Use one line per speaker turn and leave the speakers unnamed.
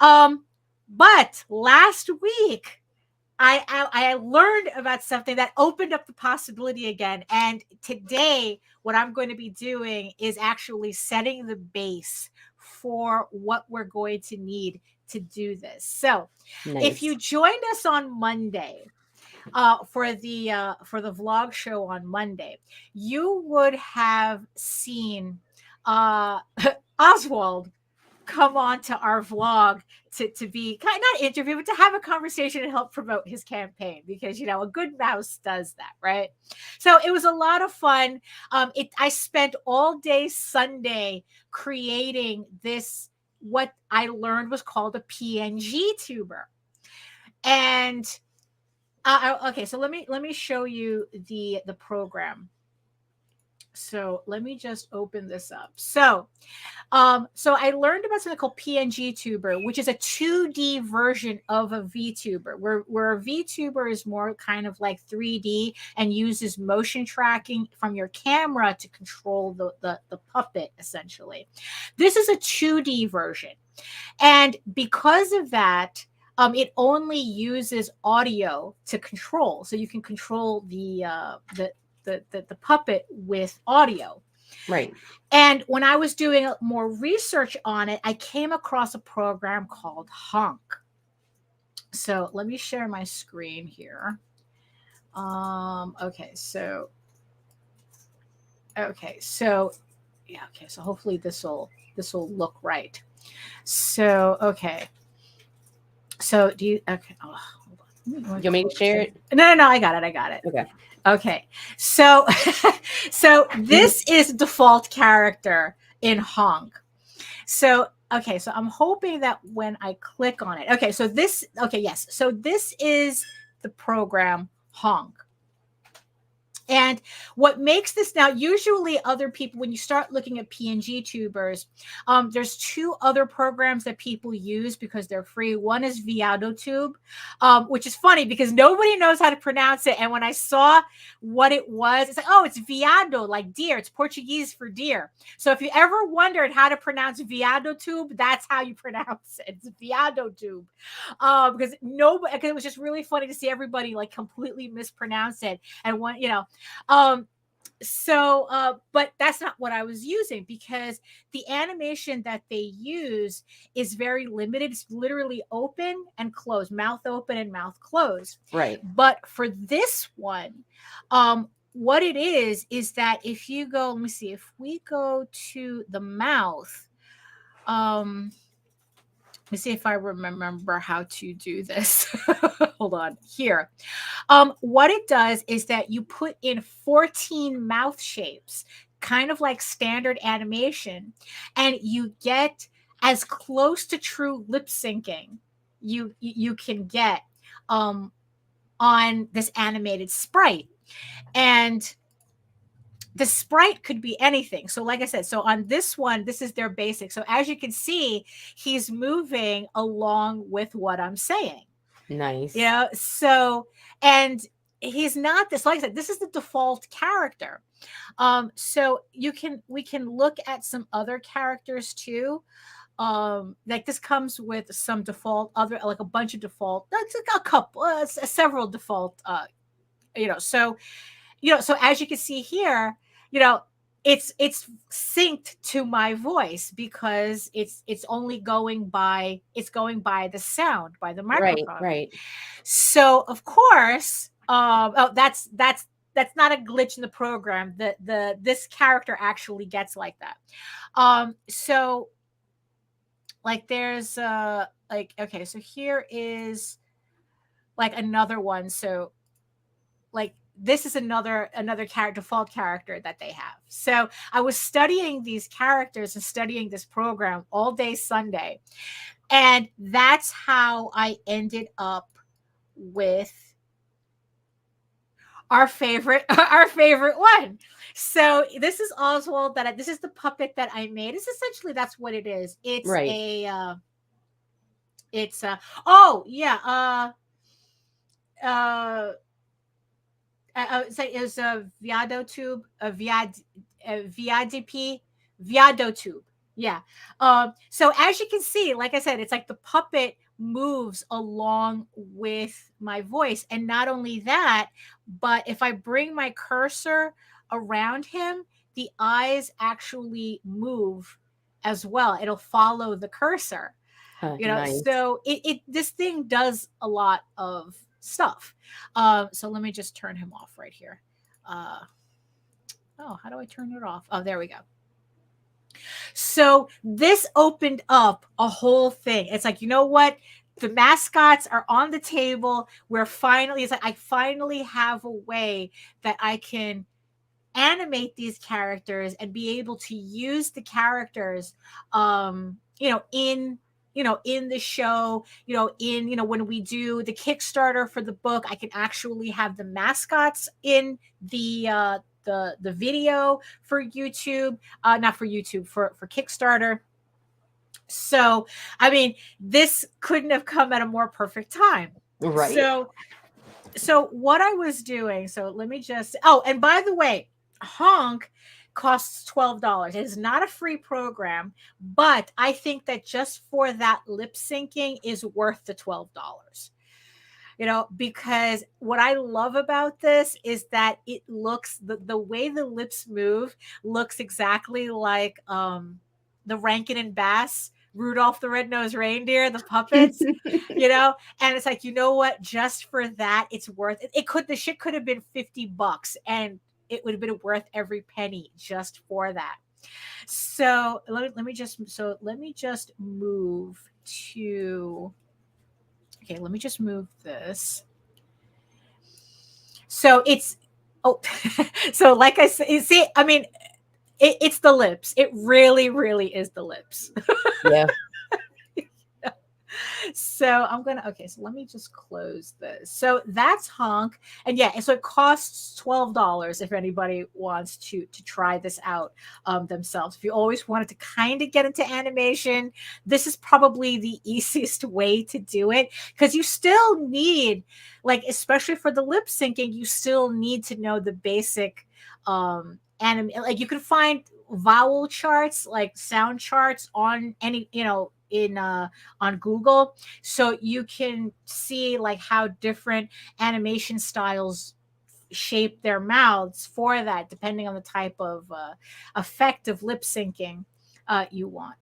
But last week, I learned about something that opened up the possibility again. And today, what I'm going to be doing is actually setting the base for what we're going to need to do this. So, if you
Nice.
joined us on Monday, for the vlog show on Monday, you would have seen uh, Oswald come on to our vlog to be kind of not interview, but to have a conversation and help promote his campaign, because a good mouse does that, right? So it was a lot of fun. I spent all day Sunday creating this, what I learned was called a PNG tuber. And okay, so let me show you the program. So let me just open this up. So I learned about something called PNGTuber, which is a 2D version of a VTuber, where a VTuber is more kind of like 3D and uses motion tracking from your camera to control the puppet, essentially. This is a 2D version. And because of that, it only uses audio to control. So you can control the puppet with audio.
Right.
And when I was doing more research on it, I came across a program called HONK. So let me share my screen here. Okay, so yeah, okay, so hopefully this will look right. So okay. So do you okay? Oh, hold on.
You want me to share it?
No, I got it. I got it.
Okay.
Okay. So so this is default character in Honk. So okay, so I'm hoping that when I click on it. Okay, so this yes. So this is the program Honk. And what makes this now, usually other people, when you start looking at PNGTubers, there's two other programs that people use because they're free. One is ViadoTube, which is funny because nobody knows how to pronounce it. And when I saw what it was, it's like, oh, it's viado, like deer. It's Portuguese for deer. So if you ever wondered how to pronounce ViadoTube, that's how you pronounce it. It's ViadoTube. Because it was just really funny to see everybody like completely mispronounce it. And um but that's not what I was using, because the animation that they use is very limited. It's literally open and close, mouth open and mouth closed.
Right.
But for this one, what it is that if you go, let me see, if we go to the mouth, let me see if I remember how to do this. Hold on here. What it does is that you put in 14 mouth shapes, kind of like standard animation, and you get as close to true lip syncing you can get on this animated sprite. And the sprite could be anything. So like I said, so on this one, this is their basic. So as you can see, he's moving along with what I'm saying.
Nice.
So, and he's not this, like I said, this is the default character. So we can look at some other characters too. Like this comes with some default other, like a bunch of default, that's like a couple, several default, so so as you can see here, it's synced to my voice because it's only going by, the sound, by the
Right.
microphone.
Right.
So of course, that's not a glitch in the program. This character actually gets like that. So like there's like, okay, so here is like another one. So like this is another default character that they have. So I was studying these characters and studying this program all day Sunday, and that's how I ended up with our favorite one. So this is Oswald, this is the puppet that I made. It's essentially, that's what it is. It's
Right.
oh yeah, so it was a Viado tube, a Viadp, Viado tube. Yeah. So as you can see, like I said, it's like the puppet moves along with my voice. And not only that, but if I bring my cursor around him, the eyes actually move as well. It'll follow the cursor.
Nice.
So it this thing does a lot of stuff. So let me just turn him off right here. Uh, oh, how do I turn it off? Oh, there we go. So this opened up a whole thing. It's like, you know what? The mascots are on the table. We're finally, it's like, I finally have a way that I can animate these characters and be able to use the characters, in in the show, in when we do the Kickstarter for the book, I can actually have the mascots in the video for YouTube, not for YouTube, for Kickstarter. So I mean, this couldn't have come at a more perfect time.
Right.
So what I was doing, so let me just, oh, and by the way, Honk costs $12. It is not a free program, but I think that just for that lip syncing is worth the $12. Because what I love about this is that it looks, the way the lips move looks exactly like the Rankin and Bass Rudolph the Red-Nosed Reindeer, the puppets, and it's like, you know what, just for that it's worth it. The shit could have been $50 and it would have been worth every penny just for that. So let me just move to, okay, let me just move this. So it's, oh, so like I said, you see, I mean, it's the lips. It really, really is the lips.
Yeah.
So I'm gonna, okay, so let me just close this. So that's Honk. And yeah, and so it costs $12 if anybody wants to try this out themselves. If you always wanted to kind of get into animation, this is probably the easiest way to do it, because you still need, like, especially for the lip syncing, you still need to know the basic like, you can find vowel charts, like sound charts on any, in on Google, so you can see like how different animation styles shape their mouths for that, depending on the type of effect of lip syncing you want.